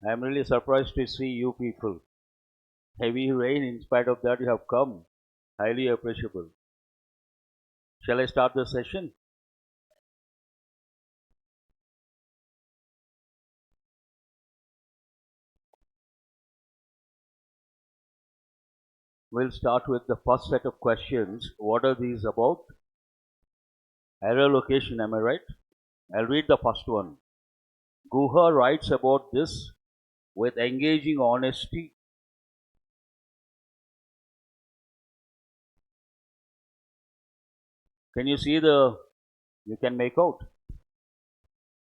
I am really surprised to see you people. Heavy rain, in spite of that, you have come. Highly appreciable. Shall I start the session? We'll start with the first set of questions. What are these about? Error location, am I right? I'll read the first one. Guha writes about this with engaging honesty. Can you see you can make out?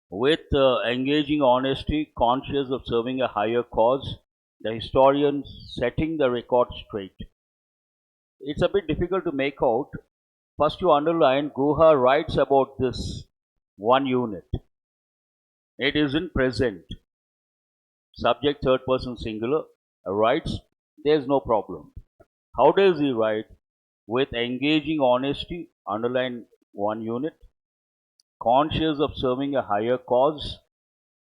With engaging honesty, conscious of serving a higher cause, the historian setting the record straight. It's a bit difficult to make out. First, you underline Guha writes about this one unit. It is in present. Subject third person singular writes, there's no problem. How does he write? With engaging honesty, underline one unit. Conscious of serving a higher cause,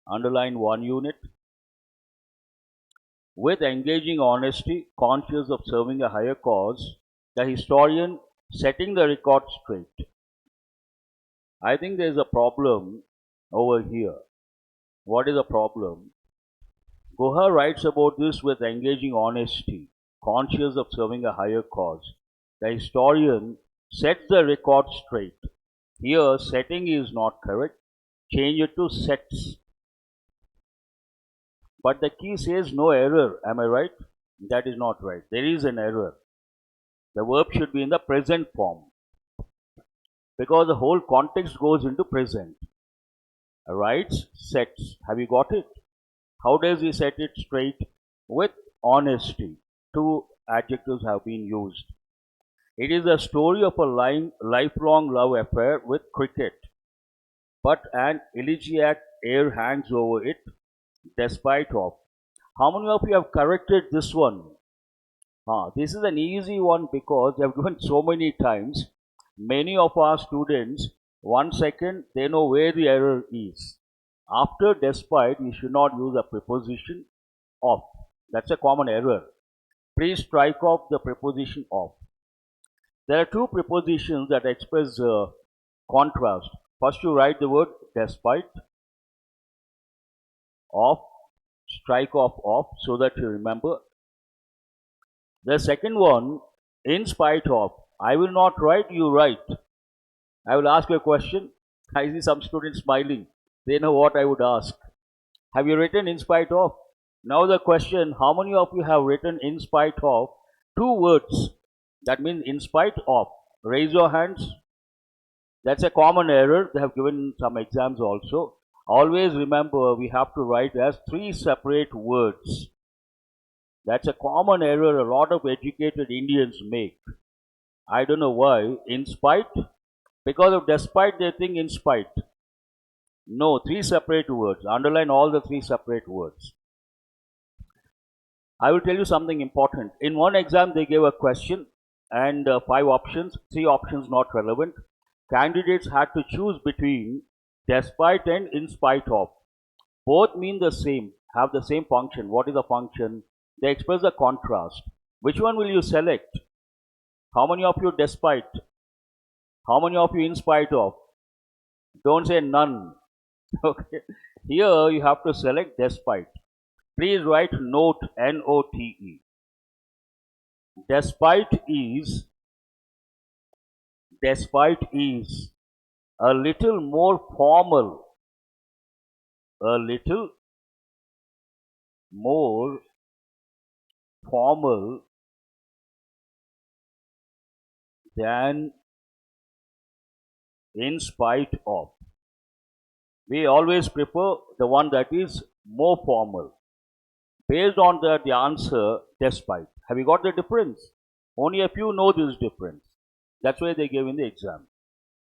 underline one unit. With engaging honesty, conscious of serving a higher cause, the historian setting the record straight. I think there is a problem over here. What is the problem? Guha writes about this with engaging honesty, conscious of serving a higher cause. The historian sets the record straight. Here, setting is not correct. Change it to sets. But the key says no error. Am I right? That is not right. There is an error. The verb should be in the present form because the whole context goes into present. Writes, sets. Have you got it? How does he set it straight? With honesty. Two adjectives have been used. It is a story of a lifelong love affair with cricket, but an elegiac air hangs over it despite of. How many of you have corrected this one? This is an easy one because they have given so many times. Many of our students, 1 second, they know where the error is. After despite, you should not use a preposition of. That's a common error. Please strike off the preposition of. There are two prepositions that express contrast. First, you write the word despite, of, strike off of, so that you remember. The second one, in spite of. I will not write, you write. I will ask you a question. I see some students smiling. They know what I would ask. Have you written in spite of? Now the question, how many of you have written in spite of two words? That means in spite of. Raise your hands. That's a common error. They have given some exams also. Always remember we have to write as three separate words. That's a common error a lot of educated Indians make. I don't know why. In spite, because of despite they think in spite. No, three separate words. Underline all the three separate words. I will tell you something important. In one exam they gave a question and 5 options, 3 options not relevant. Candidates had to choose between despite and in spite of. Both mean the same, have the same function. What is the function? They express the contrast. Which one will you select? How many of you despite? How many of you in spite of? Don't say none. Okay. Here you have to select despite. Please write note, N-O-T-E. Despite is a little more formal, a little more formal than in spite of. We always prefer the one that is more formal. Based on that, the answer despite. Have you got the difference? Only a few know this difference. That's why they gave in the exam.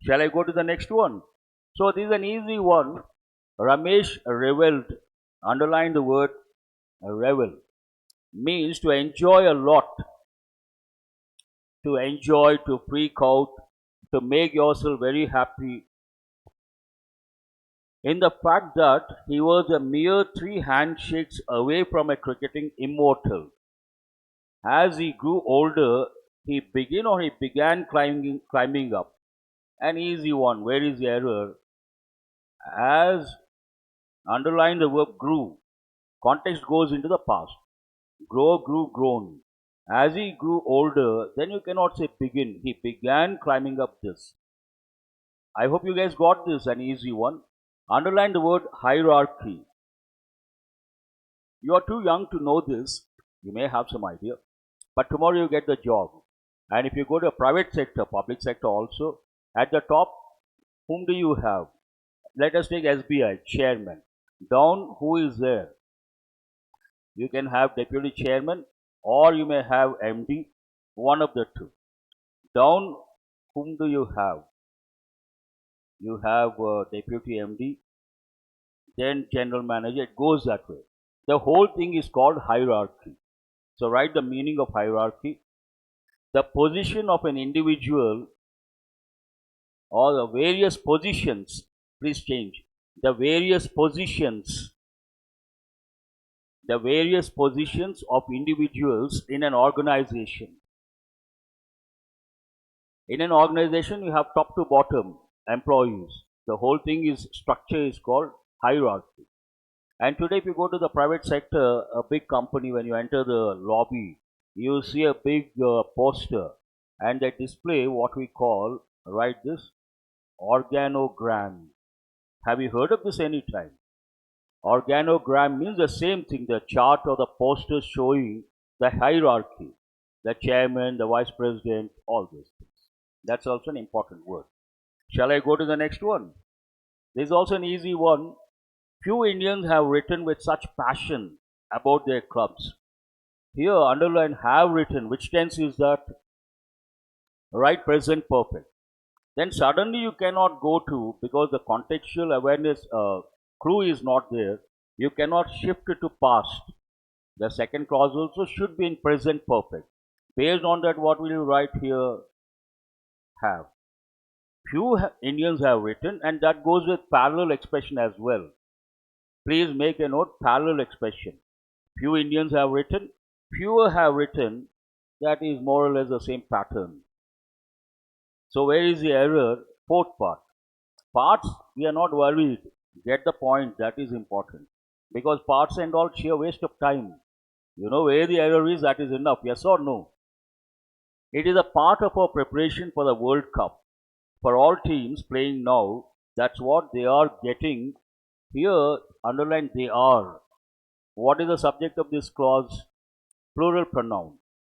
Shall I go to the next one? So this is an easy one. Ramesh reveled. Underline the word revel. Means to enjoy a lot. To enjoy, to freak out, to make yourself very happy. in the fact that he was a mere 3 handshakes away from a cricketing immortal. As he grew older, he began climbing up. An easy one. Where is the error? As underline the verb grew. Context goes into the past. Grow, grew, grown. As he grew older, then you cannot say begin. He began climbing up this. I hope you guys got this, an easy one. Underline the word hierarchy. You are too young to know this. You may have some idea. But tomorrow you get the job. And if you go to a private sector, public sector also, at the top, whom do you have? Let us take SBI, chairman. Down, who is there? You can have deputy chairman or you may have MD, one of the two. Down, whom do you have? You have deputy MD, then general manager. It goes that way. The whole thing is called hierarchy. So write the meaning of hierarchy. The position of an individual or the various positions, please change. The various positions of individuals in an organization. In an organization, you have top to bottom employees. The whole thing is structure is called hierarchy. And today, if you go to the private sector, a big company, when you enter the lobby, you see a big poster, and they display what we call, write this, organogram. Have you heard of this any time? Organogram means the same thing, the chart or the poster showing the hierarchy, the chairman, the vice president, all these things. That's also an important word. Shall I go to the next one? This is also an easy one. Few Indians have written with such passion about their clubs. Here, underline have written. Which tense is that? Right, present perfect. Then suddenly you cannot go to, because the contextual awareness clue is not there, you cannot shift it to past. The second clause also should be in present perfect. Based on that, what will you write here? Have. Few Indians have written, and that goes with parallel expression as well. Please make a note, parallel expression. Few Indians have written, fewer have written, that is more or less the same pattern. So where is the error? Fourth part. Parts, we are not worried. Get the point, that is important. Because parts and all sheer waste of time. You know where the error is, that is enough, yes or no? It is a part of our preparation for the World Cup. For all teams playing now, that's what they are getting. Here, underline they are. What is the subject of this clause? Plural pronoun.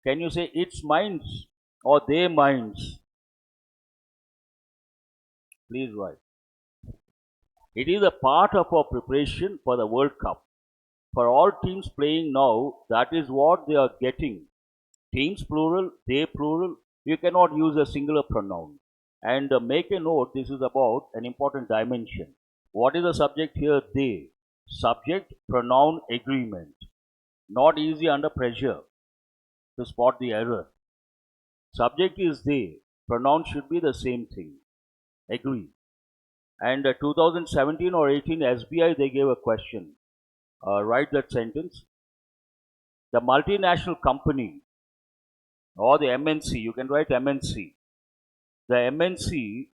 Can you say its minds or they minds? Please write. It is a part of our preparation for the World Cup. For all teams playing now, that is what they are getting. Teams plural, they plural. You cannot use a singular pronoun. And make a note, this is about an important dimension. What is the subject here? They. Subject, pronoun, agreement. Not easy under pressure to spot the error. Subject is they. Pronoun should be the same thing. Agree. And 2017 or 18 SBI, they gave a question. Write that sentence. The multinational company or the MNC, you can write MNC. The MNC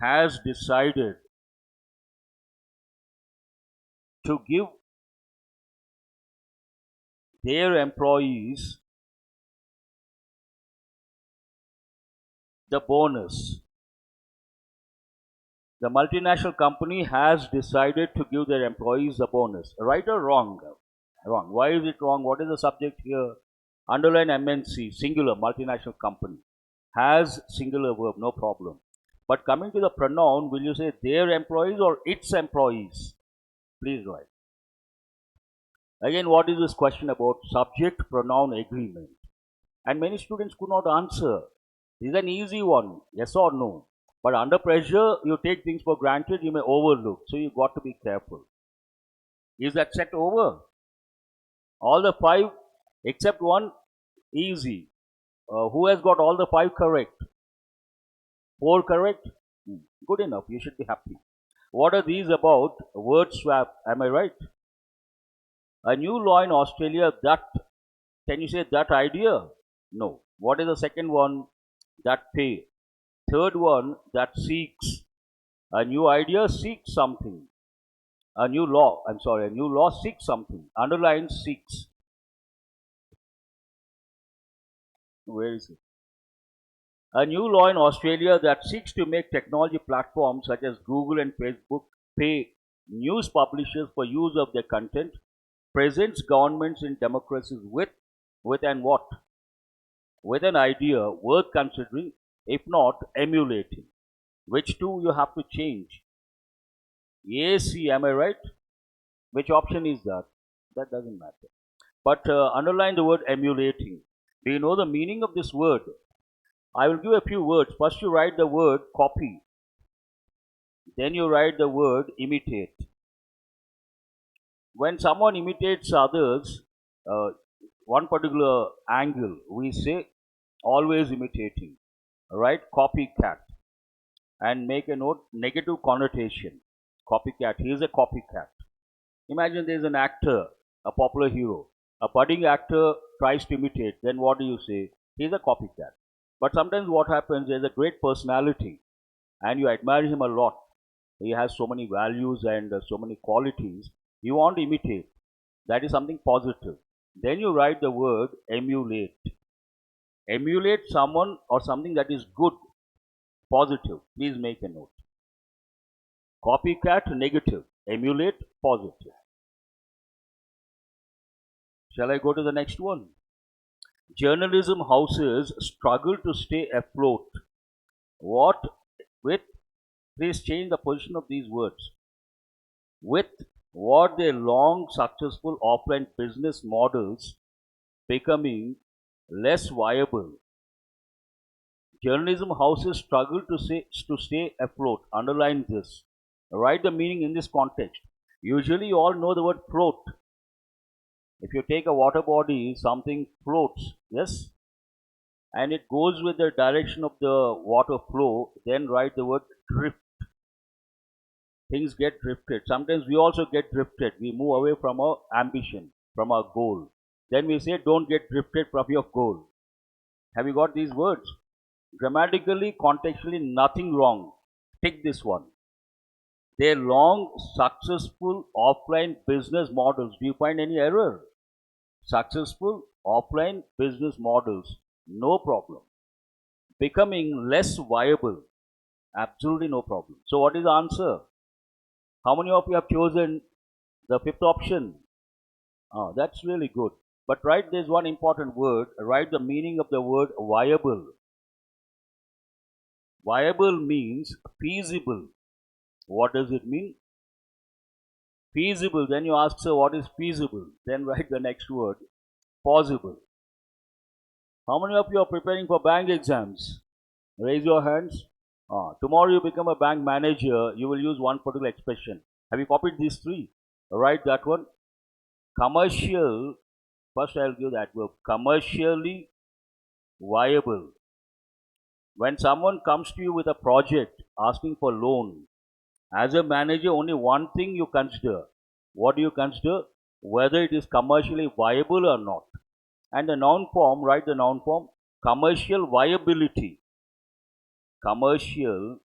has decided to give their employees the bonus. The multinational company has decided to give their employees the bonus. Right or wrong? Wrong. Why is it wrong? What is the subject here? Underline MNC, singular, multinational company. Has singular verb, no problem. But coming to the pronoun, will you say their employees or its employees? Please write. Again, what is this question about? Subject, pronoun, agreement. And many students could not answer. This is an easy one, yes or no. But under pressure, you take things for granted, you may overlook. So you got to be careful. Is that set over? All the 5 except one, easy. Who has got all the 5 correct? 4 correct? Good enough. You should be happy. What are these about? Word swap. Am I right? A new law in Australia that, can you say that idea? No. What is the second one? That pay. Third one, that seeks. A new idea seeks something. A new law, I'm sorry, a new law seeks something. Underline seeks. Where is it? A new law in Australia that seeks to make technology platforms such as Google and Facebook pay news publishers for use of their content presents governments in democracies with an what? With an idea worth considering, if not emulating. Which two you have to change? A, C, am I right? Which option is that? That doesn't matter. But underline the word emulating. Do you know the meaning of this word? I will give a few words. First you write the word copy. Then you write the word imitate. When someone imitates others, one particular angle, we say always imitating. Right? Copycat. And make a note, negative connotation. Copycat. He is a copycat. Imagine there is an actor, a popular hero. A budding actor tries to imitate. Then what do you say? He is a copycat. But sometimes what happens, there is a great personality and you admire him a lot. He has so many values and so many qualities. You want to imitate. That is something positive. Then you write the word emulate. Emulate someone or something that is good, positive. Please make a note. Copycat, negative. Emulate, positive. Shall I go to the next one? Journalism houses struggle to stay afloat. What? With? Please change the position of these words. With what their long successful offline business models becoming less viable. Journalism houses struggle to stay afloat. Underline this. Write the meaning in this context. Usually you all know the word float. If you take a water body, something floats, yes? And it goes with the direction of the water flow, then write the word drift. Things get drifted. Sometimes we also get drifted. We move away from our ambition, from our goal. Then we say, don't get drifted from your goal. Have you got these words? Grammatically, contextually, nothing wrong. Take this one. Their long, successful offline business models. Do you find any error? Successful offline business models. No problem. Becoming less viable. Absolutely no problem. So what is the answer? How many of you have chosen the fifth option? Oh, that's really good. But write there's one important word. Write the meaning of the word viable. Viable means feasible. What does it mean? Feasible. Then you ask, sir, what is feasible? Then write the next word. Possible. How many of you are preparing for bank exams? Raise your hands. Tomorrow you become a bank manager, you will use one particular expression. Have you copied these three? Write that one. Commercial. First I'll give that verb. Commercially viable. When someone comes to you with a project asking for loan, as a manager, only one thing you consider. What do you consider? Whether it is commercially viable or not. And the noun form, write the noun form, commercial viability. Commercial,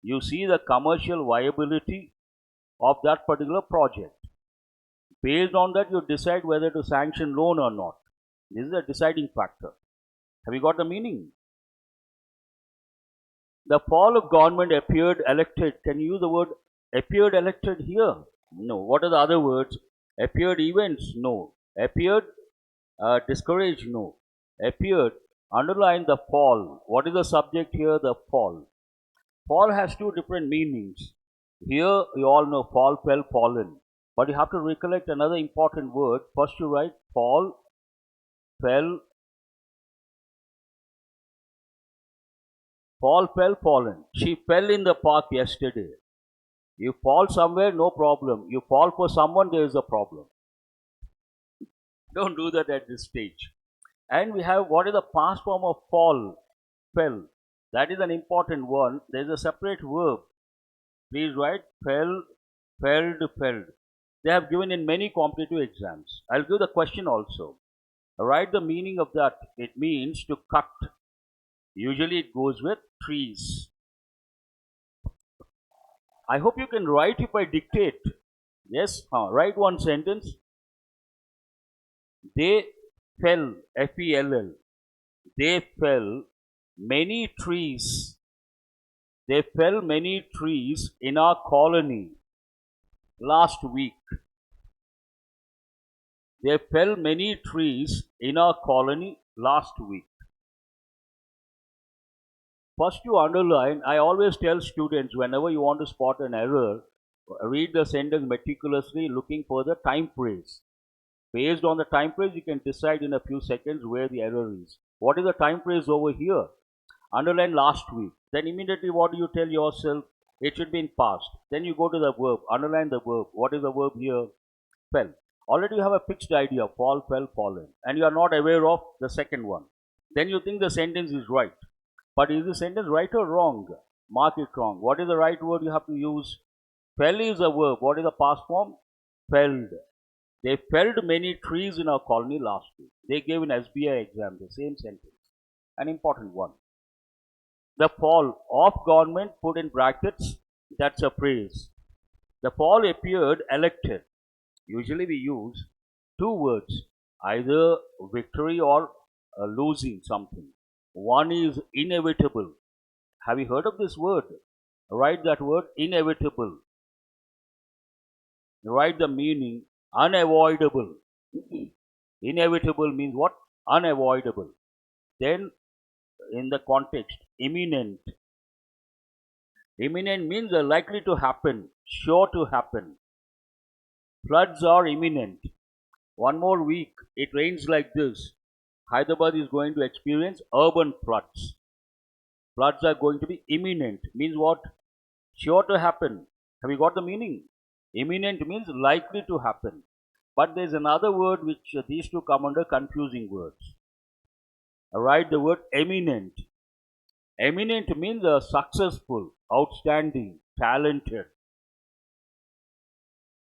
you see the commercial viability of that particular project. Based on that, you decide whether to sanction loan or not. This is a deciding factor. Have you got the meaning? The fall of government appeared elected. Can you use the word appeared elected here? No. What are the other words? Appeared events? No. Appeared discouraged? No. Appeared. Underline the fall. What is the subject here? The fall. Fall has two different meanings. Here you all know fall, fell, fallen. But you have to recollect another important word. First you write fall, fell, fall, fell, fallen. She fell in the park yesterday. You fall somewhere, no problem. You fall for someone, there is a problem. Don't do that at this stage. And we have what is the past form of fall, fell. That is an important one. There is a separate verb. Please write fell, felled, felled. They have given in many competitive exams. I'll give the question also. Write the meaning of that. It means to cut. Usually it goes with trees. I hope you can write if I dictate. Yes, write one sentence. They fell, F-E-L-L. They fell many trees. They fell many trees in our colony last week. They fell many trees in our colony last week. First you underline, I always tell students whenever you want to spot an error, read the sentence meticulously looking for the time phrase. Based on the time phrase, you can decide in a few seconds where the error is. What is the time phrase over here? Underline last week. Then immediately what do you tell yourself? It should be in past. Then you go to the verb. Underline the verb. What is the verb here? Fell. Already you have a fixed idea. Fall, fell, fallen. And you are not aware of the second one. Then you think the sentence is right. But is the sentence right or wrong? Mark it wrong. What is the right word you have to use? Fell is a verb. What is the past form? Felled. They felled many trees in our colony last week. They gave an SBI exam, the same sentence. An important one. The fall of government, put in brackets, that's a phrase. The fall appeared elected. Usually we use two words, either victory or losing something. One is inevitable. Have you heard of this word? Write that word, inevitable. Write the meaning, unavoidable. Inevitable means what? Unavoidable. Then in the context, imminent. Imminent means likely to happen, sure to happen. Floods are imminent. One more week, it rains like this. Hyderabad is going to experience urban floods. Floods are going to be imminent. Means what? Sure to happen. Have you got the meaning? Imminent means likely to happen. But there is another word which these two come under confusing words. Write the word eminent. Eminent means successful, outstanding, talented.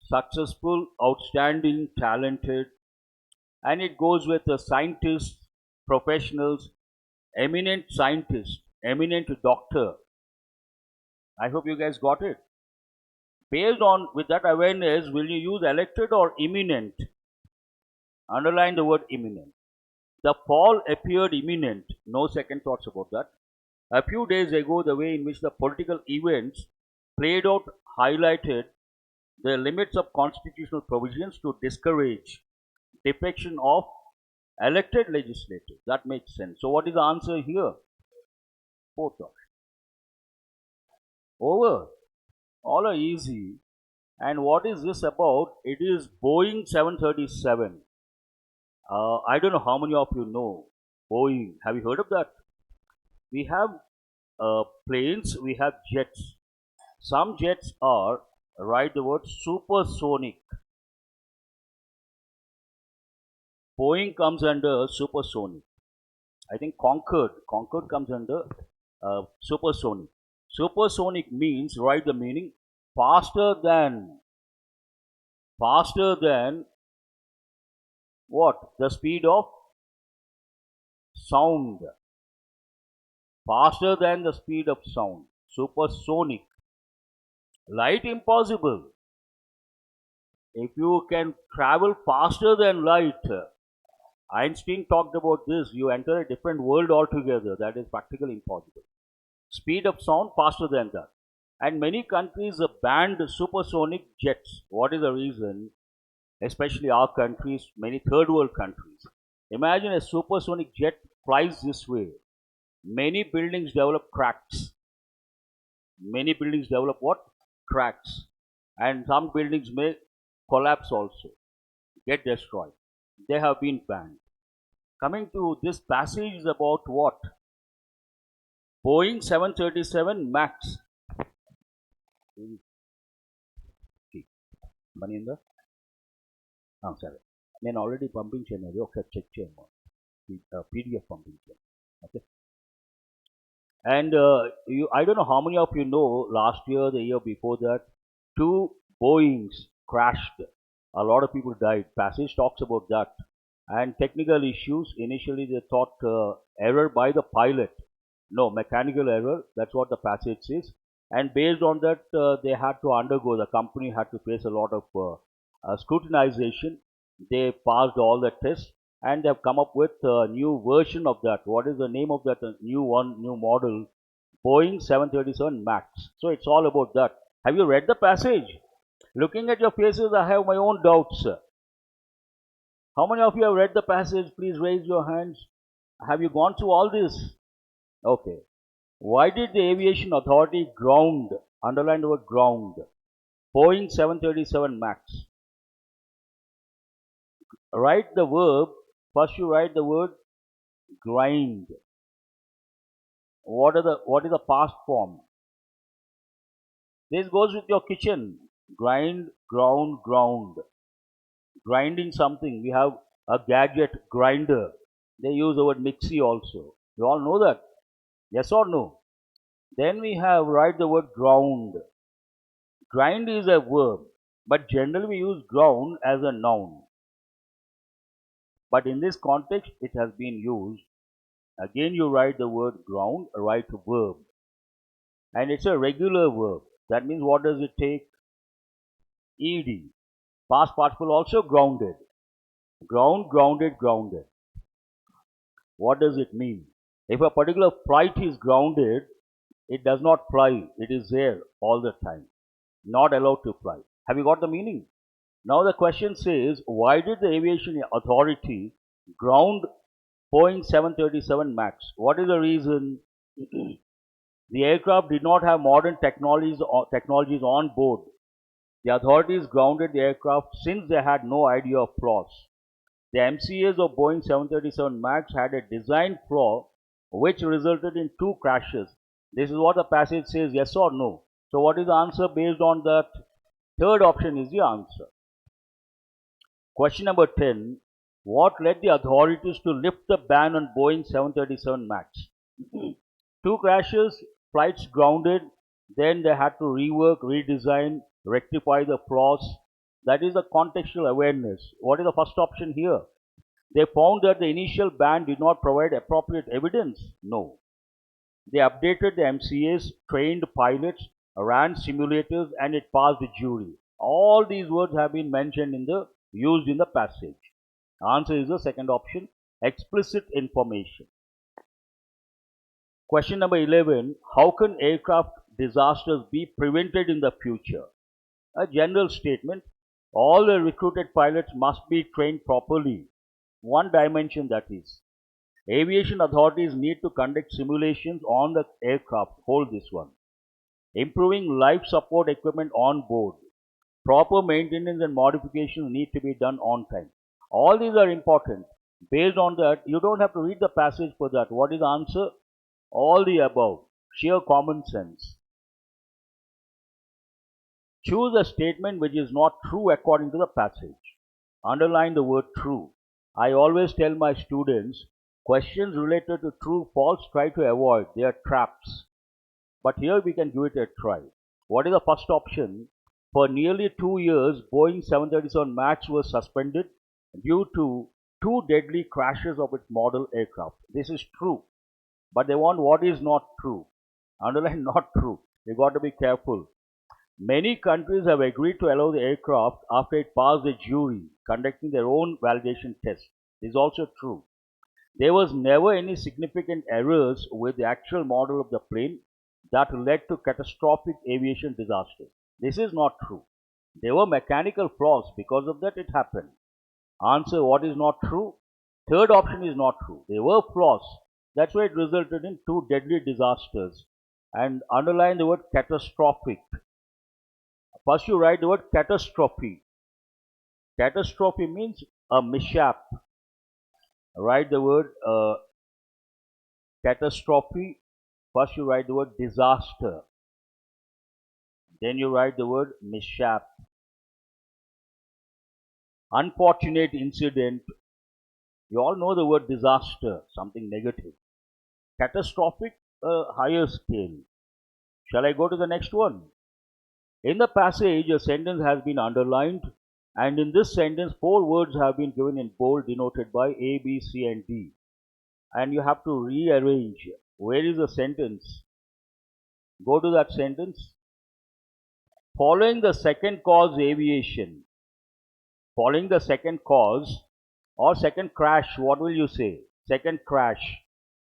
Successful, outstanding, talented. And it goes with the scientists, professionals, eminent scientist, eminent doctor. I hope you guys got it. Based on with that awareness, will you use elected or imminent? Underline the word imminent. The fall appeared imminent. No second thoughts about that. A few days ago, the way in which the political events played out highlighted the limits of constitutional provisions to discourage defection of elected legislators. That makes sense. So what is the answer here? Fourth option. Over. All are easy. And what is this about? It is Boeing 737. I don't know how many of you know Boeing. Have you heard of that? We have planes, we have jets. Some jets are, write the word supersonic. Boeing comes under supersonic. I think Concorde comes under supersonic. Supersonic means, write the meaning, faster than what? The speed of sound. Faster than the speed of sound. Supersonic. Light impossible. If you can travel faster than light, Einstein talked about this, you enter a different world altogether. That is practically impossible. Speed of sound faster than that. And many countries have banned supersonic jets. What is the reason? Especially our countries, many third world countries. Imagine a supersonic jet flies this way. Many buildings develop cracks. Many buildings develop what? Cracks. And some buildings may collapse also, get destroyed. They have been banned. Coming to this passage is about what? Boeing 737 MAX. Money in the సరే నేను already పంపించాను అది ఒకసారి check చేయము PDF పంపించాను okay And I don't know how many of you know, last year, the year before that, two Boeings crashed. A lot of people died. Passage talks about that. And technical issues, initially they thought error by the pilot. No, mechanical error. That's what the passage says. And based on that, they had to undergo, the company had to face a lot of scrutinization. They passed all the tests and they have come up with a new version of that. What is the name of that new one, new model? Boeing 737 MAX. So it's all about that. Have you read the passage? Looking at your faces, I have my own doubts. How many of you have read the passage? Please raise your hands. Have you gone through all this? Okay. Why did the Aviation Authority ground, underline the word ground, Boeing 737 MAX? Write the verb, first you write the word grind. What is the past form? This goes with your kitchen. Grind, ground, ground. Grinding something. We have a gadget grinder. They use the word mixie also. You all know that? Yes or no? Then we have write the word ground. Grind is a verb, but generally we use ground as a noun. But in this context, it has been used. Again, you write the word ground, write verb. And it's a regular verb. That means what does it take? ED. Past participle also grounded. Ground, grounded, grounded. What does it mean? If a particular flight is grounded, it does not fly. It is there all the time. Not allowed to fly. Have you got the meaning? Now the question says, why did the Aviation Authority ground Boeing 737 MAX? What is the reason? The aircraft did not have modern technologies on board. The authorities grounded the aircraft since they had no idea of flaws. The MCAs of Boeing 737 MAX had a design flaw which resulted in two crashes. This is what the passage says, yes or no. So what is the answer based on that? Third option is the answer. Question number 10. What led the authorities to lift the ban on Boeing 737 MAX? Two crashes, flights grounded, then they had to rework, redesign, rectify the flaws. That is the contextual awareness. What is the first option here? They found that the initial ban did not provide appropriate evidence. No. They updated the MCAs, trained pilots, ran simulators, and it passed the jury. All these words have been mentioned used in the passage. Answer is the second option, explicit information. Question number 11. How can aircraft disasters be prevented in the future? A general statement. All the recruited pilots must be trained properly. One dimension, that is. Aviation authorities need to conduct simulations on the aircraft. Hold this one. Improving life support equipment on board. Proper maintenance and modifications need to be done on time. All these are important. Based on that, you don't have to read the passage for that. What is the answer? All the above. Sheer common sense. Choose a statement which is not true according to the passage. Underline the word true. I always tell my students, questions related to true, false, try to avoid. They are traps. But here we can give it a try. What is the first option? For nearly 2 years, Boeing 737 MAX was suspended due to two deadly crashes of its model aircraft. This is true. But they want what is not true. Underline not true. You got to be careful. Many countries have agreed to allow the aircraft after it passed the jury, conducting their own validation test. This is also true. There was never any significant errors with the actual model of the plane that led to catastrophic aviation disasters. This is not true. There were mechanical flaws. Because of that, it happened. Answer, what is not true? Third option is not true. There were flaws. That's why it resulted in two deadly disasters. And underline the word catastrophic. First you write the word catastrophe. Catastrophe means a mishap. Write the word catastrophe. First you write the word disaster. Then you write the word mishap. Unfortunate incident. You all know the word disaster, something negative. Catastrophic, a higher scale. Shall I go to the next one? In the passage, a sentence has been underlined, and in this sentence, 4 words have been given in bold, denoted by A, B, C, and D. And you have to rearrange. Where is the sentence? Go to that sentence. Following the second cause aviation. Following the second cause or second crash, what will you say? Second crash.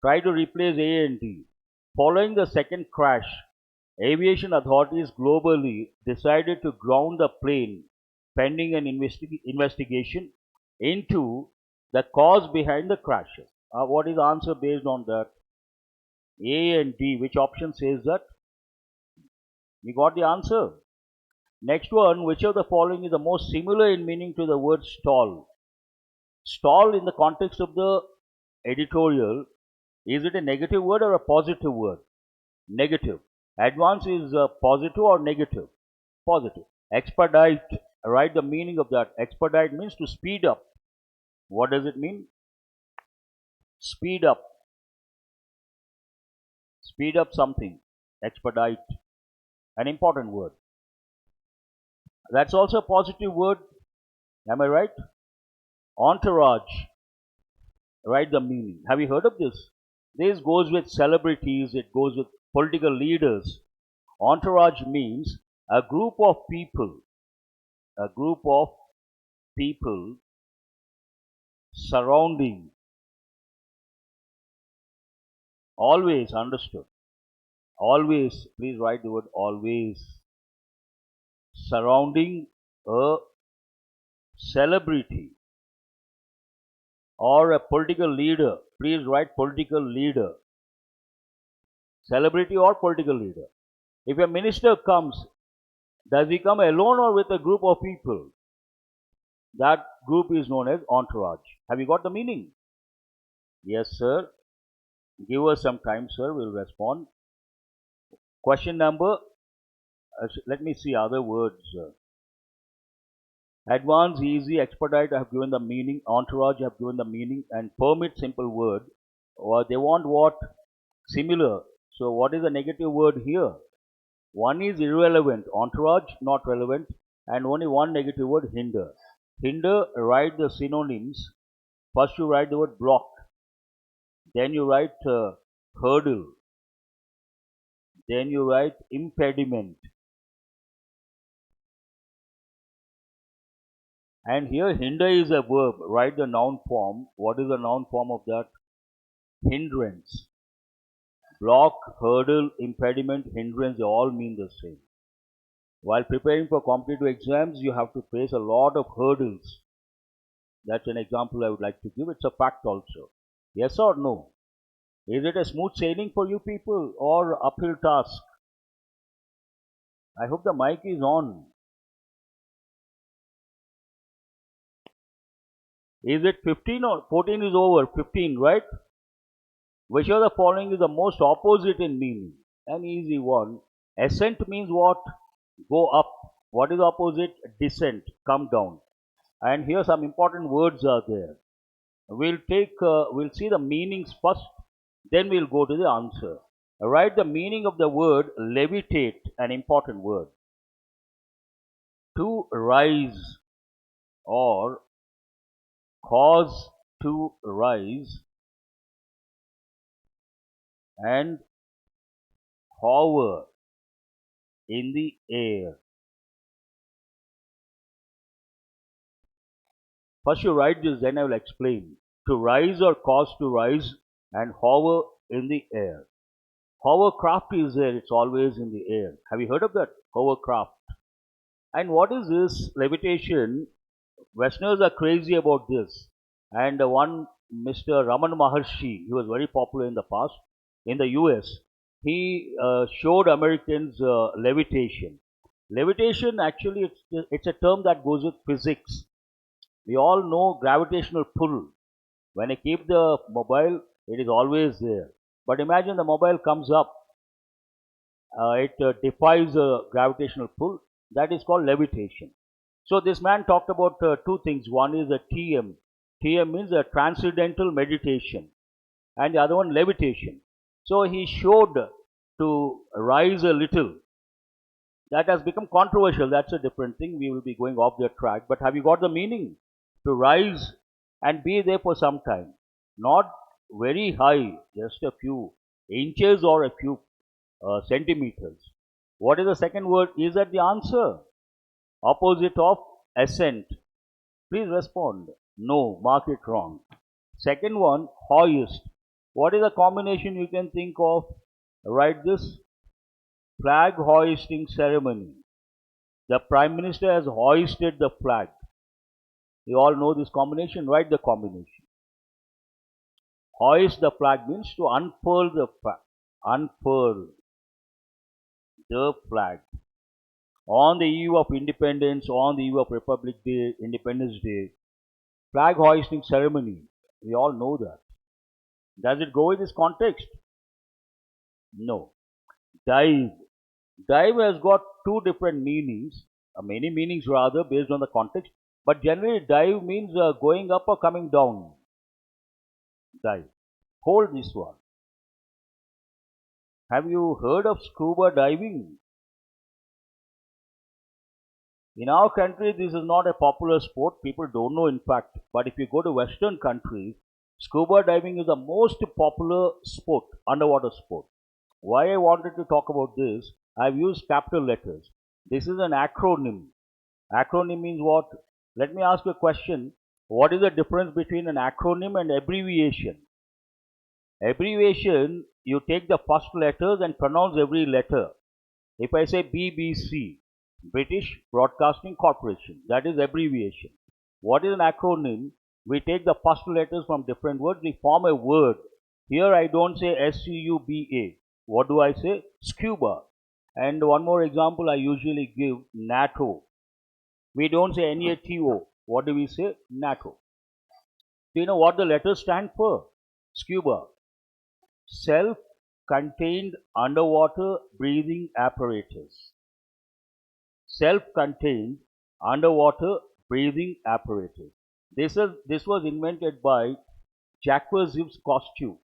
Try to replace A and D. Following the second crash, aviation authorities globally decided to ground the plane pending an investigation into the cause behind the crashes. What is the answer based on that? A and D. Which option says that? You got the answer. Next one, which of the following is the most similar in meaning to the word stall? Stall in the context of the editorial, is it a negative word or a positive word? Negative. Advance is positive or negative? Positive. Expedite, write the meaning of that. Expedite means to speed up. What does it mean? Speed up. Speed up something. Expedite. An important word. That's also a positive word. Am I right? Entourage. Write the meaning. Have you heard of this? This goes with celebrities. It goes with political leaders. Entourage means a group of people. A group of people surrounding. Always understood. Always. Please write the word always. Surrounding a celebrity or a political leader. Please write political leader. Celebrity or political leader. If a minister comes, does he come alone or with a group of people? That group is known as entourage. Have you got the meaning? Yes, sir. Give us some time, sir. We'll respond. Question number, let me see other words. Advance, easy, expedite, I have given the meaning. Entourage, I have given the meaning. And permit, simple word. Or they want what? Similar. So what is the negative word here? One is irrelevant. Entourage, not relevant. And only one negative word, hinder. Hinder, write the synonyms. First you write the word block. Then you write hurdle. Then you write impediment. And here hinder is a verb. Write the noun form. What is the noun form of that? Hindrance. Block, hurdle, impediment, hindrance, they all mean the same. While preparing for competitive exams, you have to face a lot of hurdles. That's an example I would like to give. It's a fact also. Yes or no? Is it a smooth sailing for you people or uphill task? I hope the mic is on. Is it 15 or 14 is over? 15, right? Which of the following is the most opposite in meaning? An easy one. Ascent means what? Go up. What is opposite? Descent. Come down. And here some important words are there. We'll see the meanings first, then we'll go to the answer. Write the meaning of the word levitate, an important word. To rise or cause to rise and hover in the air. First you write this, then I will explain. To rise or cause to rise and hover in the air. Hovercraft is there, it's always in the air. Have you heard of that? Hovercraft. And what is this levitation? Westerners are crazy about this. And one Mr. Raman Maharshi, he was very popular in the past, in the US. He showed Americans levitation. Levitation actually, it's a term that goes with physics. We all know gravitational pull. When I keep the mobile, it is always there. But imagine the mobile comes up. It defies a gravitational pull. That is called levitation. So this man talked about two things. One is a TM. TM means a transcendental meditation. And the other one, levitation. So he showed to rise a little. That has become controversial. That's a different thing. We will be going off the track. But have you got the meaning? To rise and be there for some time. Not very high, just a few inches or a few centimeters. What is the second word? Is that the answer? Opposite of ascent. Please respond. No, mark it wrong. Second one, hoist. What is the combination you can think of? Write this. Flag hoisting ceremony. The Prime Minister has hoisted the flag. You all know this combination. Write the combination. Hoist the flag means to unfurl the flag. Unfurl the flag. On the eve of independence, on the eve of Republic Day, Independence Day, flag hoisting ceremony. We all know that. Does it go in this context? No. Dive. Dive has got two different meanings, many meanings rather, based on the context. But generally, dive means going up or coming down. Dive. Hold this one. Have you heard of scuba diving? In our country, this is not a popular sport. People don't know, in fact. But if you go to Western countries, scuba diving is the most popular sport, underwater sport. Why I wanted to talk about this, I've used capital letters. This is an acronym. Acronym means what? Let me ask you a question. What is the difference between an acronym and abbreviation? Abbreviation, you take the first letters and pronounce every letter. If I say BBC, British Broadcasting Corporation, that is abbreviation. What is an acronym? We take the first letters from different words, we form a word. Here I don't say SCUBA. What do I say? Scuba. And one more example I usually give, NATO. We don't say NATO. What do we say? NATO. Do you know what the letters stand for? Scuba. Self-contained underwater breathing apparatus. Self-contained underwater breathing apparatus. This was invented by Jacques Cousteau.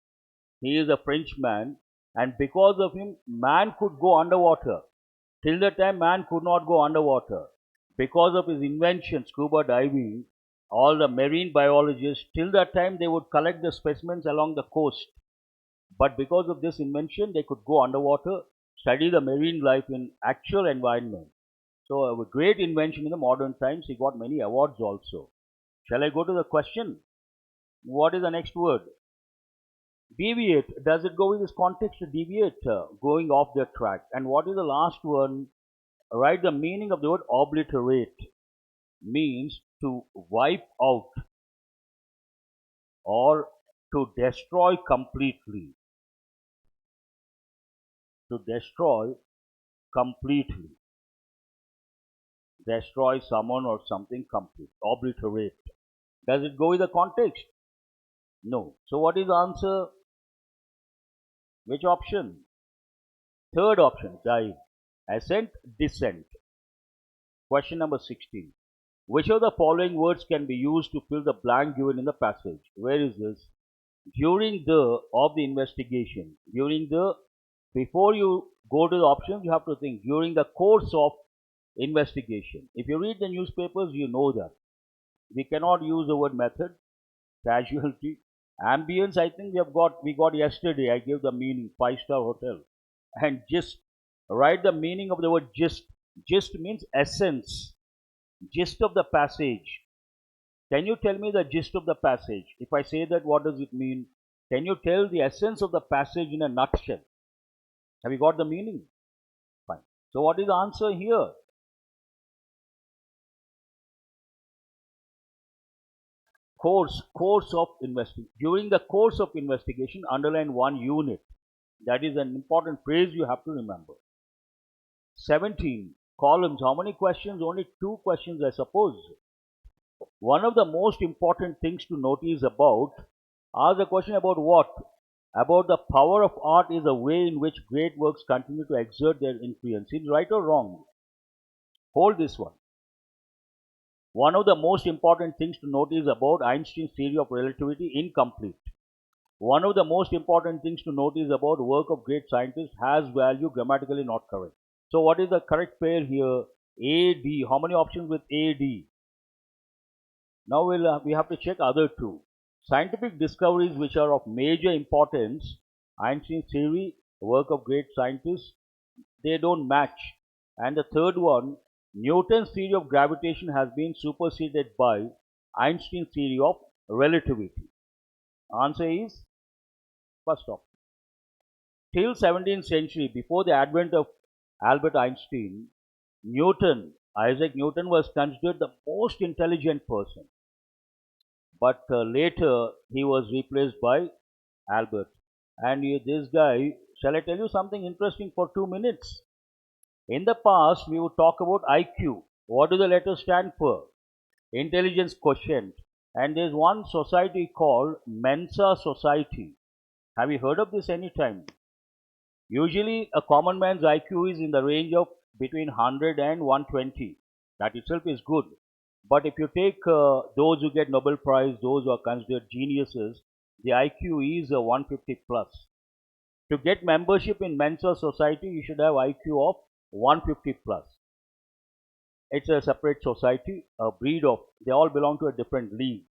He is a Frenchman, and because of him, man could go underwater. Till the time, man could not go underwater. Because of his invention, scuba diving, all the marine biologists, till that time, they would collect the specimens along the coast. But because of this invention, they could go underwater, study the marine life in actual environment. So a great invention in the modern times. He got many awards also. Shall I go to the question? What is the next word? Deviate. Does it go in this context to deviate? Going off the track. And what is the last one? Write the meaning of the word obliterate. Means to wipe out or to destroy completely. To destroy completely. Destroy someone or something complete. Obliterate. Does it go with the context? No. So what is the answer? Which option? Third option. Dive. Ascent, descent. Question number 16. Which of the following words can be used to fill the blank given in the passage? Where is this? During the of the investigation. During the, before you go to the options, you have to think during the course of investigation. If you read the newspapers, you know that. We cannot use the word method, casualty, ambience. I think we got yesterday. I gave the meaning, 5-star hotel. And gist. Write the meaning of the word gist. Gist means essence. Gist of the passage. Can you tell me the gist of the passage? If I say that, what does it mean? Can you tell the essence of the passage in a nutshell? Have you got the meaning? Fine. So what is the answer here? Course of investigation. During the course of investigation, underline one unit. That is an important phrase you have to remember. 17. Columns. How many questions? Only 2 questions, I suppose. One of the most important things to notice about, ask a question about what? About the power of art is a way in which great works continue to exert their influence. Is it right or wrong? Hold this one. One of the most important things to notice about Einstein's theory of relativity, incomplete. One of the most important things to notice about work of great scientists, has value, grammatically not correct. So what is the correct pair here? AD. How many options with AD? Now we have to check other two. Scientific discoveries which are of major importance, Einstein's theory, work of great scientists, they don't match. And the third one, Newton's theory of gravitation has been superseded by Einstein's theory of relativity. Answer is first option. Till 17th century, before the advent of Albert Einstein, Isaac Newton was considered the most intelligent person. But later he was replaced by Albert. And this guy, shall I tell you something interesting for 2 minutes? In the past, we would talk about IQ. What do the letters stand for? Intelligence quotient. And there's one society called Mensa Society. Have you heard of this any time? Usually, a common man's IQ is in the range of between 100 and 120. That itself is good. But if you take those who get Nobel Prize, those who are considered geniuses, the IQ is 150 plus. To get membership in Mensa Society, you should have IQ of 150 plus. It's a separate society, a breed of, they all belong to a different league.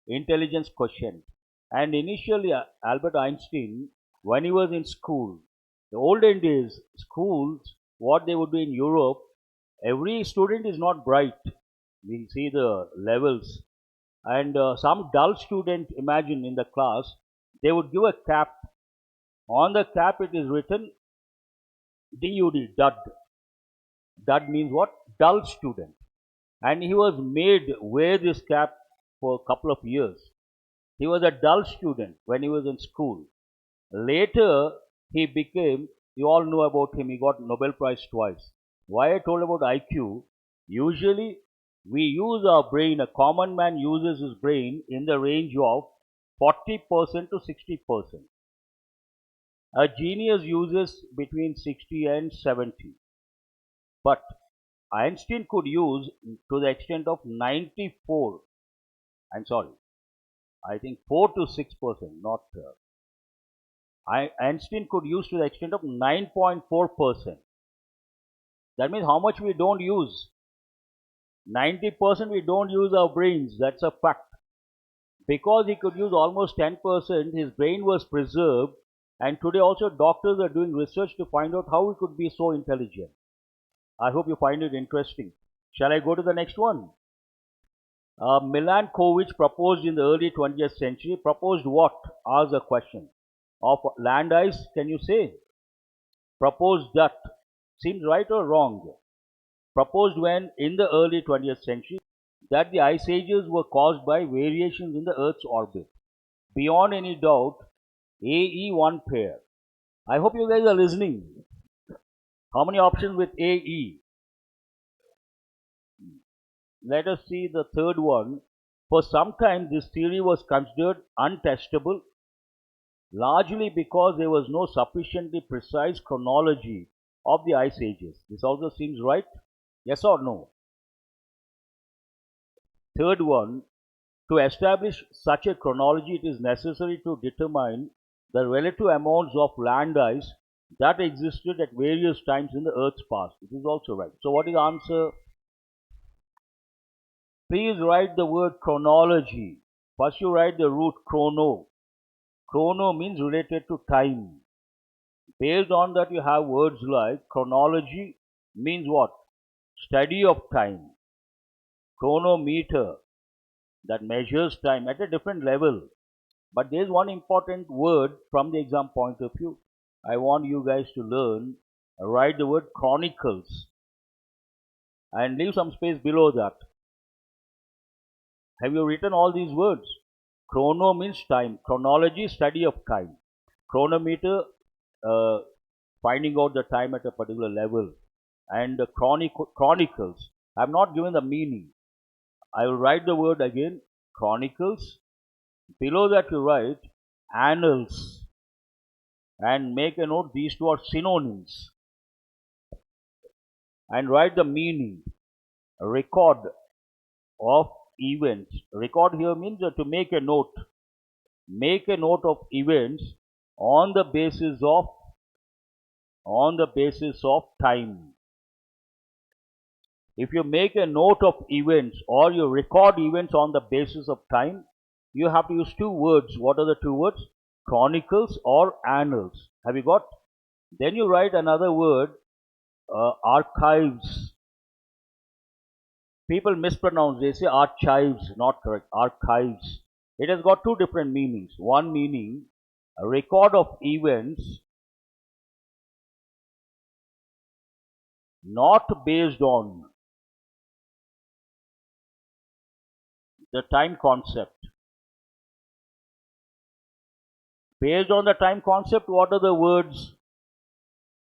Intelligence quotient. And initially, Albert Einstein, when he was in school, the olden days, schools, what they would do in Europe, every student is not bright. We'll see the levels. And some dull student, imagine in the class, they would give a cap. On the cap, it is written DUD, dud. Dud means what? Dull student. And he was made wear this cap for a couple of years. He was a dull student when he was in school. Later, he became, you all know about him, he got Nobel Prize twice. Why I told about IQ? Usually, we use our brain, a common man uses his brain in the range of 40% to 60%. A genius uses between 60 and 70. But Einstein could use to the extent of 94. I'm sorry, I think 4 to 6%, not. Einstein could use to the extent of 9.4%. That means how much we don't use. 90% we don't use our brains, that's a fact. Because he could use almost 10%, his brain was preserved, and today also doctors are doing research to find out how he could be so intelligent. I hope you find it interesting. Shall I go to the next one? Milankovitch proposed in the early 20th century. Proposed what? Ask the question. Of land ice, can you say? Proposed that. Seems right or wrong? Proposed when? In the early 20th century, that the ice ages were caused by variations in the Earth's orbit. Beyond any doubt, AE1 pair. I hope you guys are listening. How many options with AE? Let us see the third one. For some time, this theory was considered untestable, largely because there was no sufficiently precise chronology of the ice ages. This also seems right. Yes or no? Third one, to establish such a chronology, it is necessary to determine the relative amounts of land ice that existed at various times in the Earth's past. It is also right. So what is the answer? Please write the word chronology. First you write the root chrono. Chrono means related to time. Based on that you have words like chronology means what? Study of time. Chronometer, that measures time at a different level. But there is one important word from the exam point of view. I want you guys to learn. Write the word chronicles and leave some space below that. Have you written all these words? Chrono means time. Chronology, study of time. Chronometer, finding out the time at a particular level. And the chronicles. I have not given the meaning. I will write the word again. Chronicles. Below that you write annals. And make a note, these two are synonyms. And write the meaning. Record of events. Record here means to make a note. make a note of events on the basis of time. If you make a note of events or you record events on the basis of time, you have to use two words. What are the two words? Chronicles or annals. Have you got? Then you write another word, archives. People mispronounce, they say archives, not correct, archives. It has got two different meanings. One meaning, a record of events not based on the time concept. Based on the time concept, what are the words?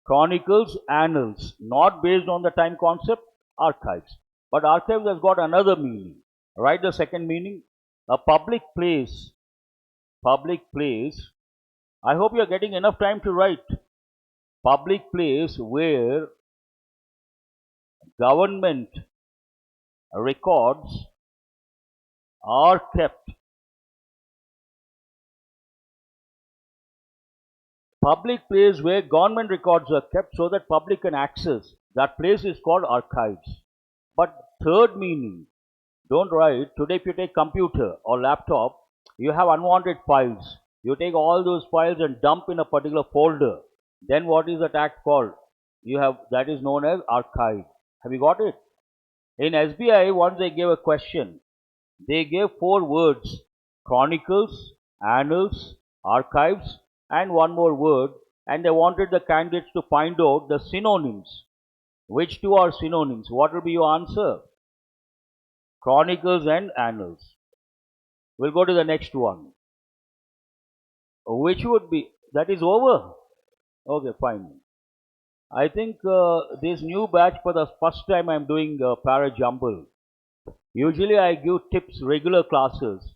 Chronicles, annals. Not based on the time concept, archives. But archives has got another meaning. Write the second meaning. A public place. Public place. I hope you are getting enough time to write. Public place where government records are kept. Public place where government records are kept so that public can access. That place is called archives. But third meaning, don't write. Today if you take computer or laptop, you have unwanted files. You take all those files and dump in a particular folder. Then what is that act called? That is known as archive. Have you got it? In SBI, once they gave a question, they gave 4 words: chronicles, annals, archives, and one more word, and they wanted the candidates to find out the synonyms. Which two are synonyms? What will be your answer? Chronicles and annals. We'll go to the next one. Which would be, that is over? Okay, fine. I think this new batch, for the first time I am doing para jumble. Usually I give tips, regular classes,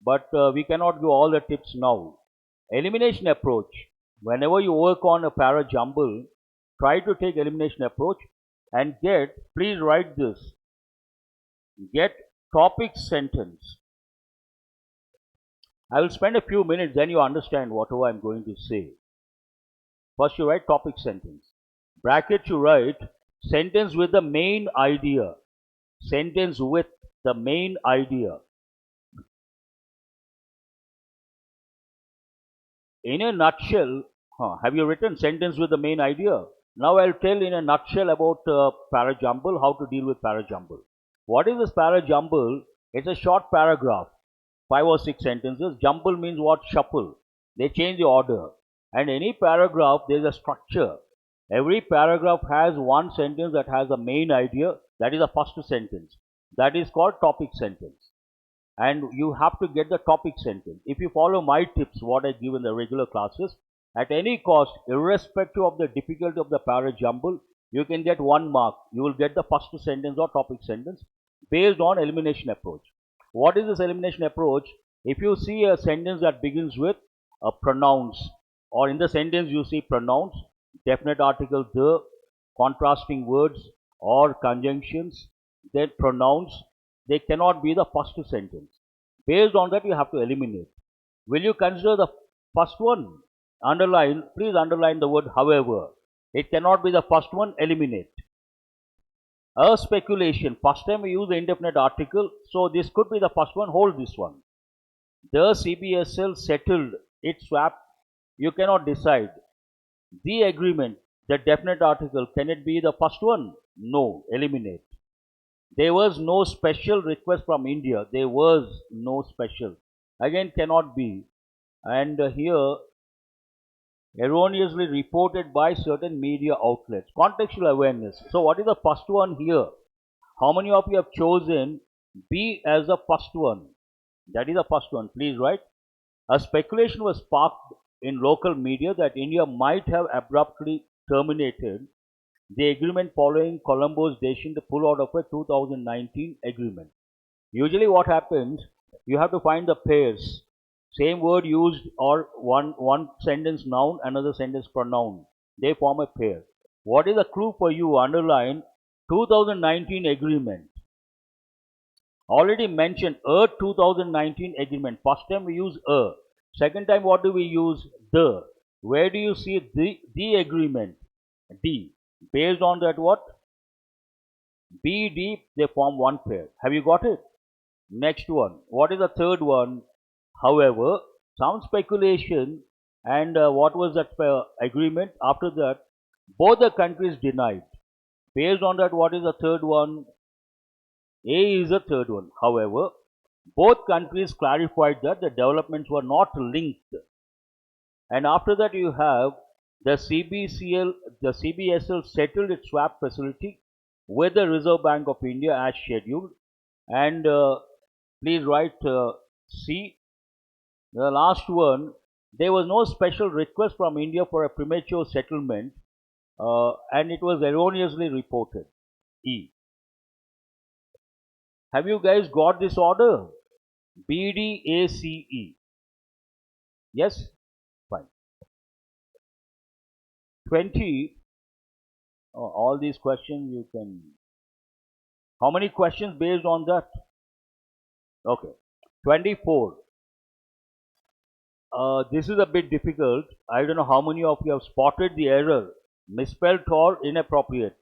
but we cannot give all the tips now. Elimination approach. Whenever you work on a para jumble, try to take elimination approach and please write this, get topic sentence. I will spend a few minutes, then you understand whatever I am going to say. First you write topic sentence. Bracket you write sentence with the main idea. Sentence with the main idea. In a nutshell, have you written sentence with the main idea? Now I'll tell in a nutshell about para jumble, how to deal with para jumble. What is this para jumble? It's a short paragraph, 5 or 6 sentences. Jumble means what? Shuffle. They change the order. And any paragraph, there is a structure. Every paragraph has one sentence that has a main idea. That is the first sentence. That is called topic sentence. And you have to get the topic sentence. If you follow my tips, what I give in the regular classes, at any cost, irrespective of the difficulty of the para jumble, you can get 1 mark. You will get the first sentence or topic sentence based on elimination approach. What is this elimination approach? If you see a sentence that begins with a pronouns, or in the sentence you see pronouns, definite article the, contrasting words or conjunctions, then pronouns, they cannot be the first sentence. Based on that, you have to eliminate. Will you consider the first one? Underline, please underline the word however. It cannot be the first one, eliminate. A speculation, first time we use the indefinite article, so this could be the first one, hold this one. The CBSL settled its swap, you cannot decide. The agreement, the definite article, can it be the first one? No, eliminate. There was no special request from India. There was no special. Again, cannot be. And here, erroneously reported by certain media outlets. Contextual awareness. So, what is the first one here? How many of you have chosen B as the first one? That is the first one. Please write. A speculation was sparked in local media that India might have abruptly terminated the agreement following Colombo's decision to pull out of a 2019 agreement. Usually what happens, you have to find the pairs. Same word used, or one sentence noun, another sentence pronoun. They form a pair. What is the clue for you? Underline 2019 agreement. Already mentioned a 2019 agreement. First time we use a. Second time what do we use? The. Where do you see the agreement? D. Based on that what? B, D, they form one pair. Have you got it? Next one. What is the third one? However, some speculation and what was that agreement? After that, both the countries denied. Based on that, what is the third one? A is the third one. However, both countries clarified that the developments were not linked. And after that, you have the CBSL settled its swap facility with the Reserve Bank of India as scheduled. And please write C. The last one, there was no special request from India for a premature settlement, and it was erroneously reported. E. Have you guys got this order? B, D, A, C, E. Yes? Fine. 20. All these questions you can. How many questions based on that? Okay. 24. This is a bit difficult. I don't know how many of you have spotted the error, misspelled or inappropriate.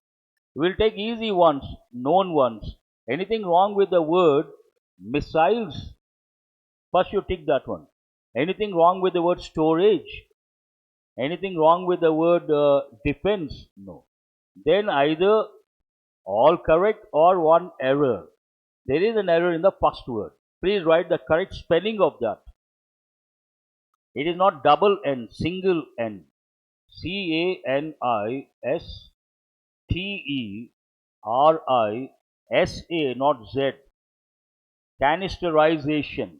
We'll take easy ones, known ones. Anything wrong with the word missiles? First you tick that one. Anything wrong with the word storage? Anything wrong with the word defense? No. Then either all correct or one error. There is an error in the first word. Please write the correct spelling of that. It is not double N, single N. CANISTERISA, not Z. Canisterization.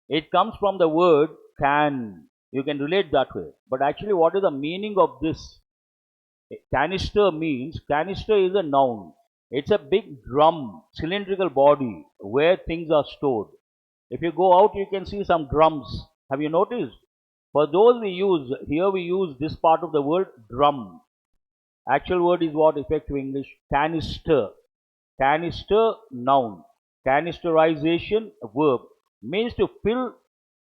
It comes from the word can. You can relate that way. But actually, what is the meaning of this? Canister means, canister is a noun. It's a big drum, cylindrical body where things are stored. If you go out, you can see some drums. Have you noticed? For those we use, here we use this part of the word drum. Actual word is what? Effective English? Canister. Canister, noun. Canisterization, verb. Means to fill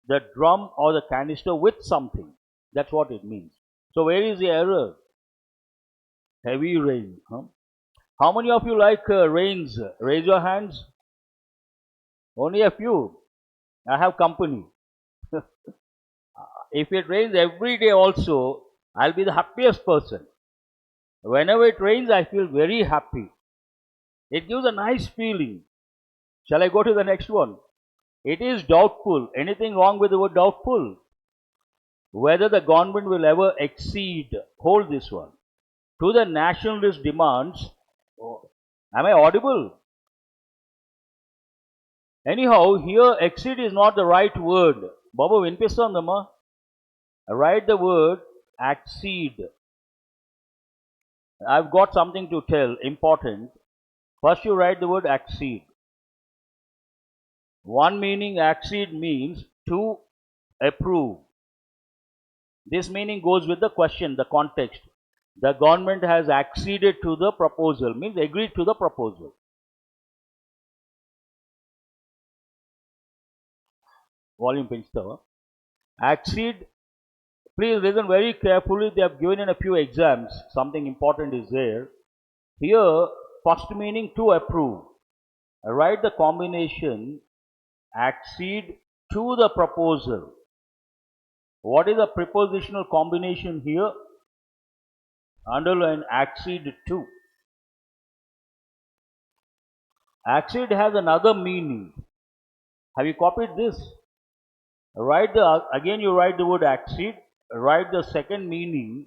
the drum or the canister with something. That's what it means. So where is the error? Heavy rain. Huh? How many of you like rains? Raise your hands. Only a few. I have company. If it rains every day also, I'll be the happiest person. Whenever it rains, I feel very happy. It gives a nice feeling. Shall I go to the next one? It is doubtful. Anything wrong with the word doubtful? Whether the government will ever accede, hold this one, to the nationalist demands. Oh, am I audible? Anyhow, here accede is not the right word. Babu, vinpistundamma? Write the word accede. I've got something to tell, important. First you write the word accede. One meaning, accede means to approve. This meaning goes with the question, the context. The government has acceded to the proposal, means agreed to the proposal. Volume pinch. Accede, please listen very carefully. They have given in a few exams. Something important is there. Here, first meaning to approve. Write the combination accede to the proposal. What is the prepositional combination here? Underline accede to. Accede has another meaning. Have you copied this? Write the, again you write the word accede. Write the second meaning,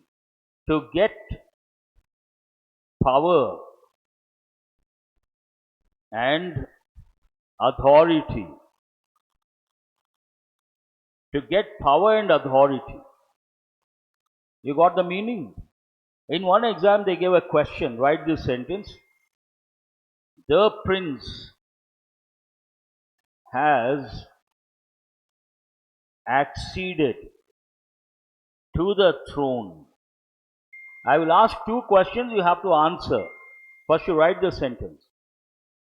to get power and authority. To get power and authority. You got the meaning? In one exam they gave a question. Write this sentence. The prince has acceded to the throne. I will ask two questions, you have to answer. First you write the sentence.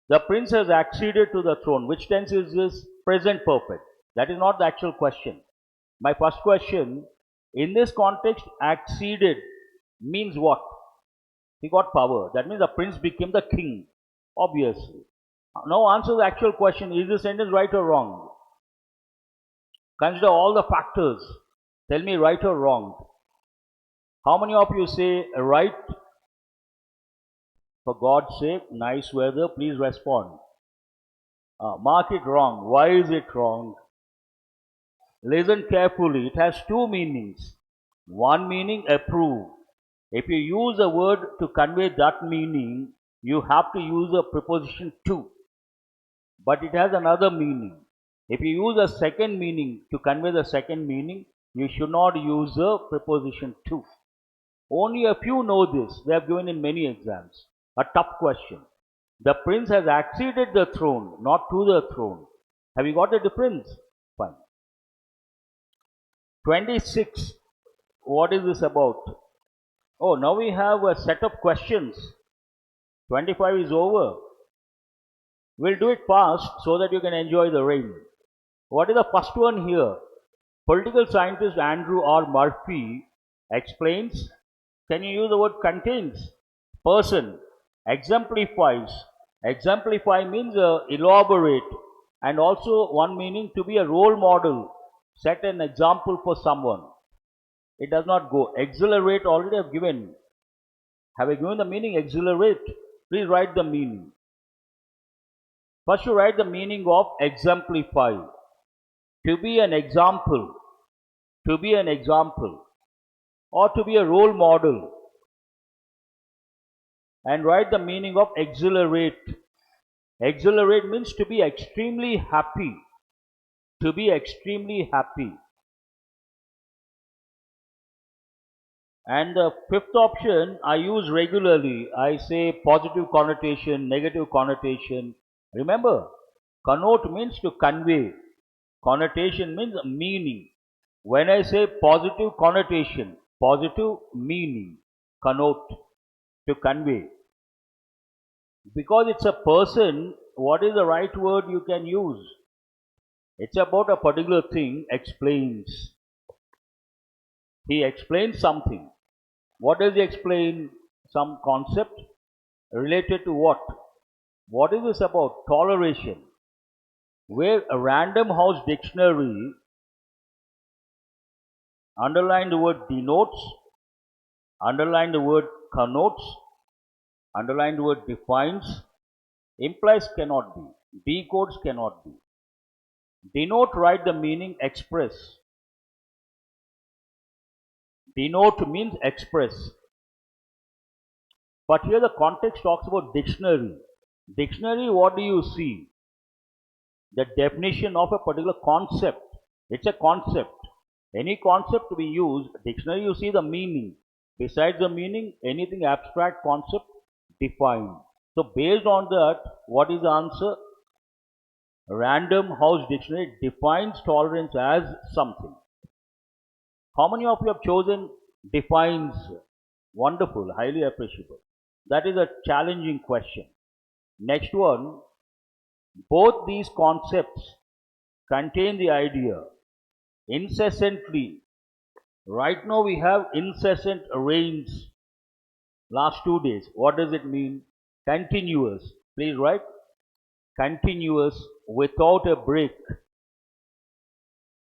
The prince has acceded to the throne. Which tense is this? Present perfect. That is not the actual question. My first question, in this context, acceded means what? He got power. That means the prince became the king, obviously. Now answer the actual question, is this sentence right or wrong? Consider all the factors. Tell me right or wrong. How many of you say right? For God's sake, nice weather, please respond. Mark it wrong. Why is it wrong? Listen carefully. It has two meanings. One meaning, approve. If you use a word to convey that meaning, you have to use a preposition to. But it has another meaning. If you use a second meaning to convey the second meaning, you should not use a preposition to. Only a few know this. They have given in many exams. A tough question. The prince has acceded the throne, not to the throne. Have you got the difference? Fine. 26. What is this about? Oh, now we have a set of questions. 25 is over. We'll do it fast so that you can enjoy the rain. What is the first one here? Political scientist Andrew R. Murphy explains. Can you use the word contains? Person. Exemplifies. Exemplify means elaborate, and also one meaning to be a role model, set an example for someone. It does not go. Exhilarate already have given. Have I given the meaning exhilarate? Please write the meaning. First you write the meaning of exemplify. To be an example. To be an example. Or to be a role model. And write the meaning of exhilarate. Exhilarate means to be extremely happy. To be extremely happy. And the fifth option I use regularly. I say positive connotation, negative connotation. Remember, connote means to convey. Connotation means meaning. When I say positive connotation, positive meaning, connote, to convey. Because it's a person, what is the right word you can use? It's about a particular thing, explains. He explains something. What does he explain? Some concept related to what? What is this about? Toleration. Where a Random House dictionary underline the word denotes, underline the word connotes, underline the word defines, implies cannot be, decodes cannot be. Denote, write the meaning express. Denote means express. But here the context talks about dictionary. Dictionary, what do you see? The definition of a particular concept. It's a concept. Any concept to be used, dictionary you see the meaning. Besides the meaning, anything abstract concept defined. So based on that, what is the answer? Random House Dictionary defines tolerance as something. How many of you have chosen defines? Wonderful, highly appreciable. That is a challenging question. Next one, both these concepts contain the idea incessantly. Right now we have incessant rains last 2 days. What does it mean? Continuous. Please write continuous without a break.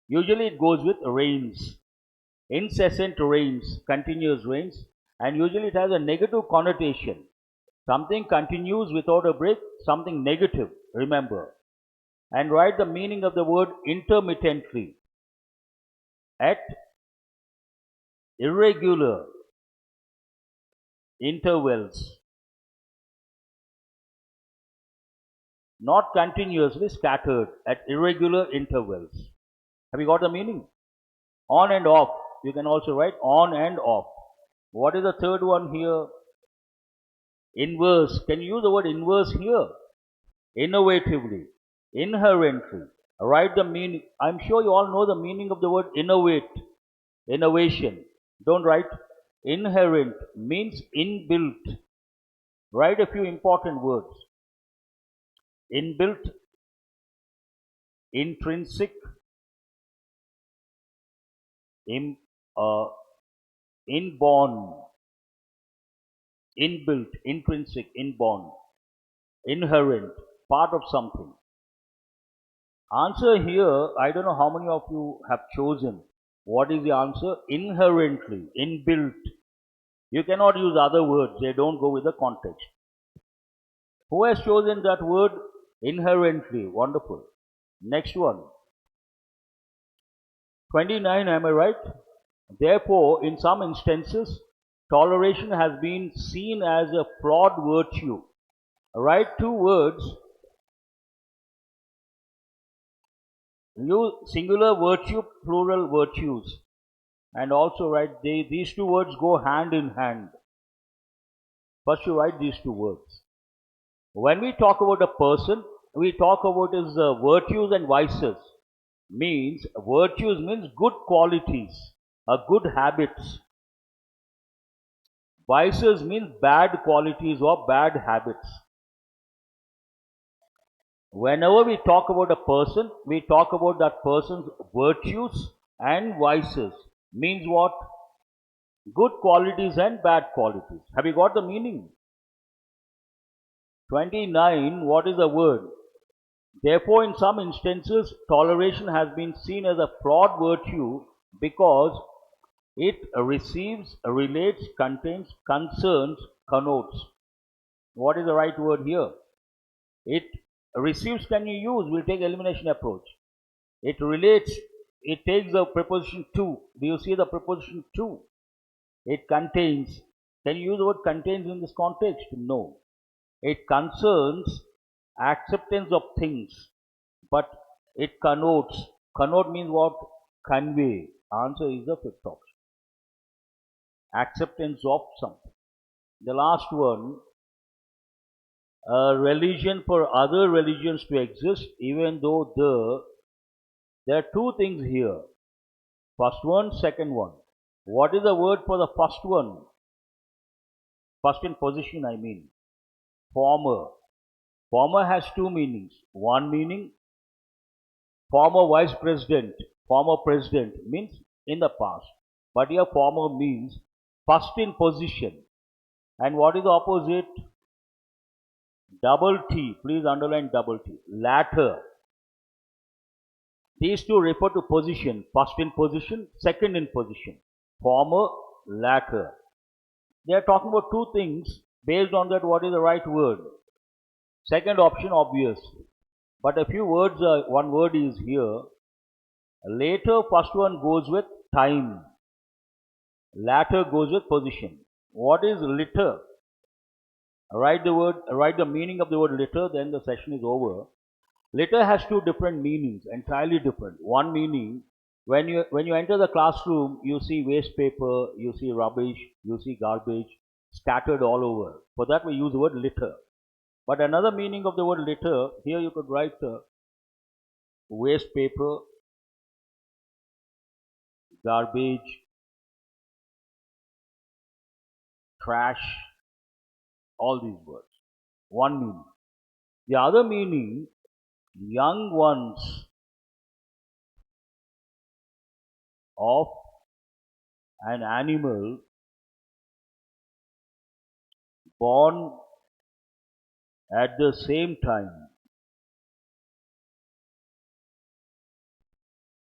Usually it goes with rains. Incessant rains, continuous rains, and usually it has a negative connotation. Something continues without a break, something negative, remember. And write the meaning of the word intermittently. At irregular intervals. Not continuously, scattered, at irregular intervals. Have you got the meaning? On and off. You can also write on and off. What is the third one here? Inverse. Can you use the word inverse here? Innovatively. Inherently. Write the meaning. I'm sure you all know the meaning of the word innovate. Innovation. Don't write. Inherent means inbuilt. Write a few important words. inbuilt, intrinsic, inborn, inbuilt, intrinsic, inborn, inherent, part of something. Answer here, I don't know how many of you have chosen. What is the answer? Inherently, inbuilt. You cannot use other words, they don't go with the context. Who has chosen that word? Inherently. Wonderful. Next one. 29, am I right? Therefore, in some instances, toleration has been seen as a flawed virtue. Write two words. Use singular virtue, plural virtues. And also write these two words go hand in hand. First you write these two words. When we talk about a person, we talk about his virtues and vices. Means virtues means good qualities, good habits. Vices means bad qualities or bad habits. Whenever we talk about a person, we talk about that person's virtues and vices. Means what? Good qualities and bad qualities. Have you got the meaning? 29, what is the word? Therefore, in some instances, toleration has been seen as a flawed virtue because it receives, relates, contains, concerns, connotes. What is the right word here? It receives can you use? We'll take elimination approach. It relates, it takes the preposition to. Do you see the preposition to? It contains. Can you use the word contains in this context? No. It concerns acceptance of things, but it connotes. Connote means what? Convey. Answer is the fifth option. Acceptance of something. The last one, a religion for other religions to exist, even though there are two things here. First one, second one. What is the word for the first one? First in position, I mean. Former. Former has two meanings. One meaning, former vice president, former president means in the past. But here former means first in position. And what is the opposite? Double T. Please underline double T. Latter. These two refer to position. First in position, second in position. Former, latter. They are talking about two things. Based on that, what is the right word? Second option, obvious. But a few words, one word is here. Later, first one goes with time. Latter goes with position. What is litter? Write the meaning of the word litter, then the session is over. Litter has two different meanings, entirely different. One meaning, when you enter the classroom, you see waste paper, you see rubbish, you see garbage scattered all over. For that we use the word litter. But another meaning of the word litter, here you could write waste paper, garbage, trash, all these words. One meaning. The other meaning, young ones of an animal born at the same time.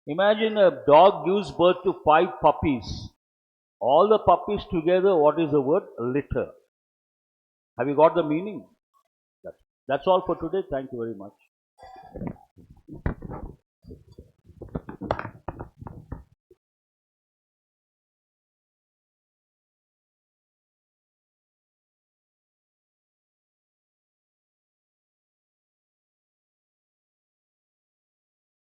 Imagine a dog gives birth to 5 puppies. All the puppies together, what is the word? Litter. Have you got the meaning? That's all for today. Thank you very much.